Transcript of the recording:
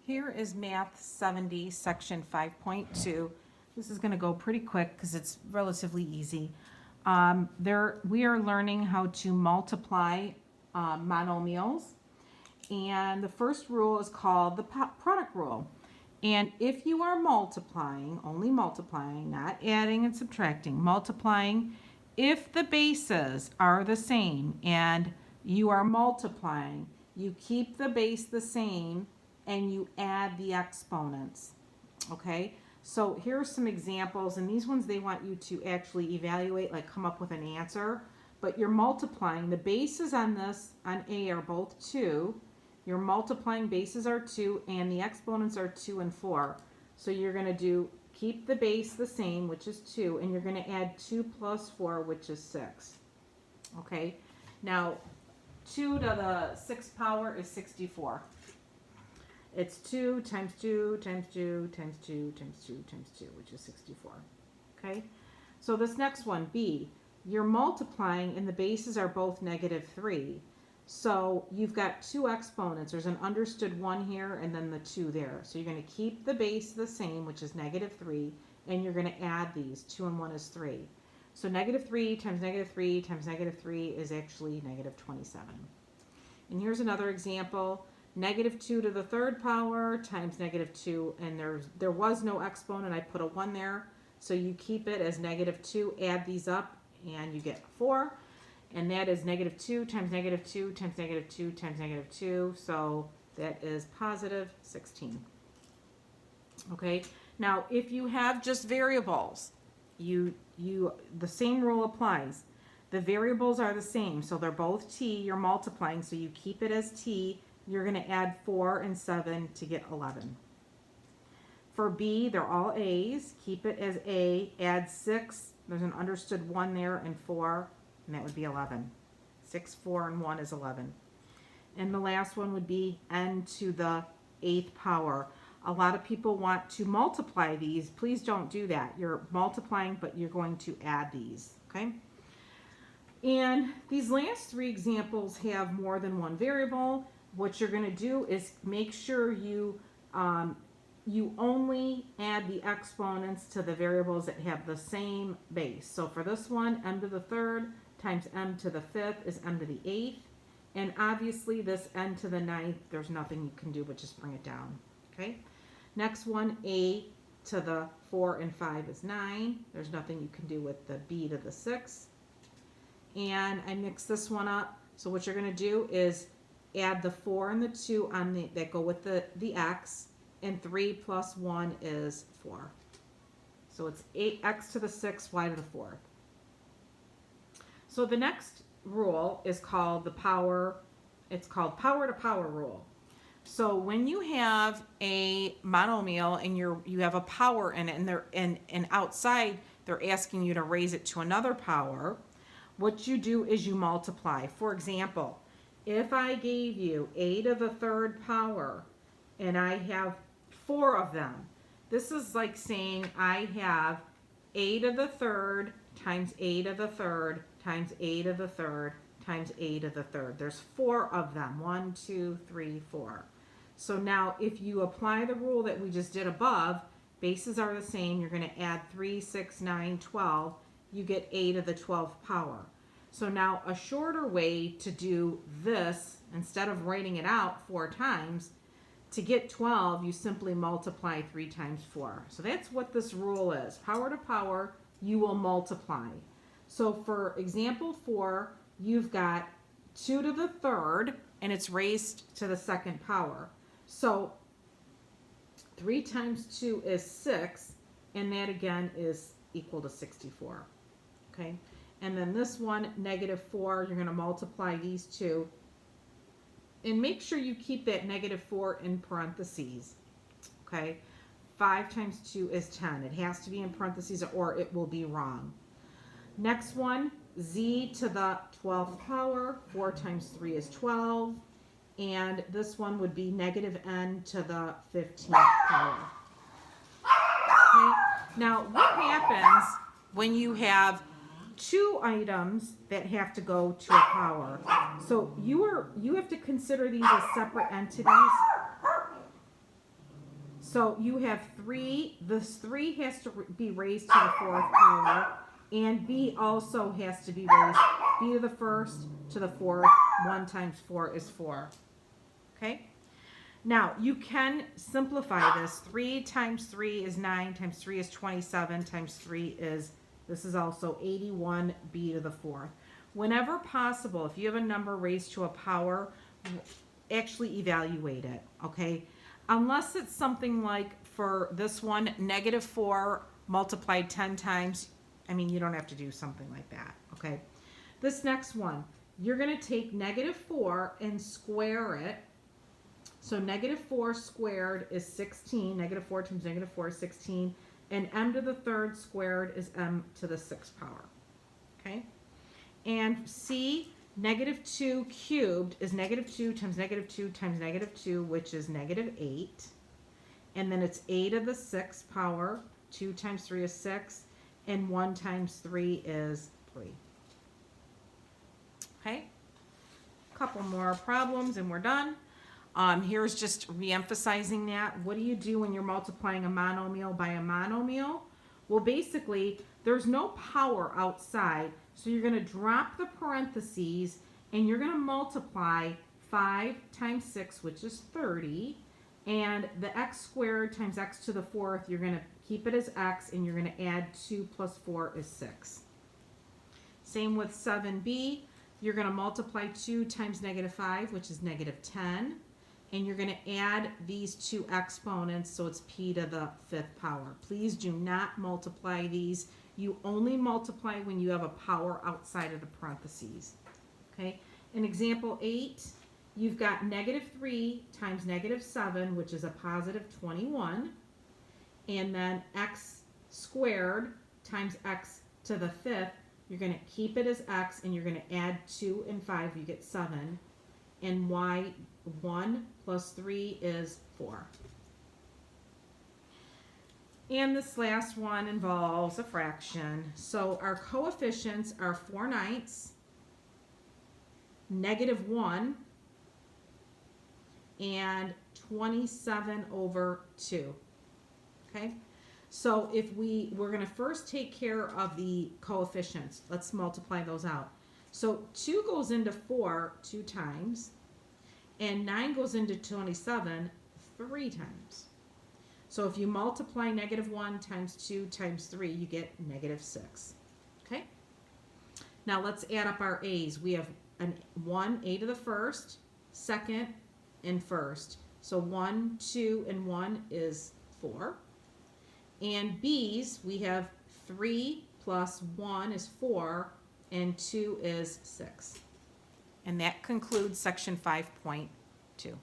Here is Math 70, Section 5.2. This is going to go pretty quick because it's relatively easy. We are learning how to multiply monomials. And the first rule is called the product rule. And if you are multiplying, only multiplying, not adding and subtracting, multiplying, if the bases are the same and you are multiplying, you keep the base the same and you add the exponents. Okay, so here are some examples, and these ones they want you to actually evaluate, like come up with an answer. But you're multiplying, the bases on this, on A, are both 2. You're multiplying, bases are 2, and the exponents are 2 and 4. So you're going to do, keep the base the same, which is 2, and you're going to add 2 plus 4, which is 6. Okay, now 2 to the 6th power is 64. It's 2 times 2 times 2 times 2 times 2 times 2, which is 64. Okay, so this next one, B, you're multiplying and the bases are both -3. So you've got 2 exponents. There's an understood 1 here and then the 2 there. So you're going to keep the base the same, which is -3, and you're going to add these. 2 and 1 is 3. So -3 times -3 times -3 is actually -27. And here's another example. -2 to the 3rd power times -2, and there was no exponent. I put a 1 there, so you keep it as -2. Add these up, and you get 4, and that is -2 times -2 times -2 times -2. So that is positive 16. Okay. Now, if you have just variables, the same rule applies. The variables are the same, so they're both t. You're multiplying, so you keep it as t. You're going to add 4 and 7 to get 11. For B, they're all A's. Keep it as A. Add 6. There's an understood 1 there and 4, and that would be 11. 6, 4, and 1 is 11. And the last one would be n to the 8th power. A lot of people want to multiply these. Please don't do that. You're multiplying, but you're going to add these, okay? And these last 3 examples have more than one variable. What you're going to do is make sure you only add the exponents to the variables that have the same base. So for this one, m to the 3rd times m to the 5th is m to the 8th. And obviously this n to the 9th, there's nothing you can do but just bring it down. Okay. Next one, a to the 4 and 5 is 9. There's nothing you can do with the b to the 6th. And I mix this one up. So what you're going to do is add the 4 and the 2 on that go with the x, and 3 plus 1 is 4. So it's 8x to the 6th, y to the 4th. So the next rule is called it's called power to power rule. So when you have a monomial and you have a power in it, and outside they're asking you to raise it to another power, what you do is you multiply. For example, if I gave you a to the 3rd power and I have 4 of them, this is like saying I have a to the 3rd times a to the 3rd times a to the 3rd times a to the 3rd. There's 4 of them. 1, 2, 3, 4. So now if you apply the rule that we just did above, bases are the same. You're going to add 3, 6, 9, 12. You get a to the 12th power. So now a shorter way to do this, instead of writing it out 4 times, to get 12, you simply multiply 3 times 4. So that's what this rule is. Power to power, you will multiply. So for example 4, you've got 2 to the 3rd, and it's raised to the 2nd power. So 3 times 2 is 6, and that again is equal to 64. Okay? And then this one, -4, you're going to multiply these 2. And make sure you keep that -4 in parentheses. Okay? 5 times 2 is 10. It has to be in parentheses or it will be wrong. Next one, z to the 12th power. 4 times 3 is 12. And this one would be -n to the 15th power. Okay? Now, what happens when you have 2 items that have to go to a power? So you have to consider these as separate entities. So you have 3, this 3 has to be raised to the 4th power, and B also has to be raised, B to the 1st to the 4th, 1 times 4 is 4. Okay? Now, you can simplify this. 3 times 3 is 9, times 3 is 27, times 3 is, this is also 81, B to the 4th. Whenever possible, if you have a number raised to a power, actually evaluate it, okay? Unless it's something like, for this one, -4 multiplied 10 times, I mean, you don't have to do something like that, okay? This next one, you're going to take -4 and square it. So -4 squared is 16. -4 times -4 is 16. And m to the 3rd squared is m to the 6th power. Okay? And C, -2 cubed is -2 times -2 times -2, which is -8. And then it's a to the 6th power. 2 times 3 is 6. And 1 times 3 is 3. Okay? A couple more problems and we're done. Here's just re-emphasizing that. What do you do when you're multiplying a monomial by a monomial? Well, basically, there's no power outside, so you're going to drop the parentheses, and you're going to multiply 5 times 6, which is 30, and the x squared times x to the 4th, you're going to keep it as x, and you're going to add 2 plus 4 is 6. Same with 7b. You're going to multiply 2 times -5, which is -10. And you're going to add these two exponents, so it's p to the 5th power. Please do not multiply these. You only multiply when you have a power outside of the parentheses. Okay? In example 8, you've got -3 times -7, which is a positive 21. And then x squared times x to the 5th, you're going to keep it as x, and you're going to add 2 and 5, you get 7. And y, 1 plus 3 is 4. And this last one involves a fraction. So our coefficients are 4/9, -1, and 27/2. Okay? So if we're going to first take care of the coefficients. Let's multiply those out. So 2 goes into 4 2 times, and 9 goes into 27 3 times. So if you multiply -1 times 2 times 3, you get -6. Okay? Now let's add up our a's. We have an 1, a to the 1st, 2nd, and 1st. So 1, 2, and 1 is 4. And b's, we have 3 plus 1 is 4, and 2 is 6. And that concludes section 5.2.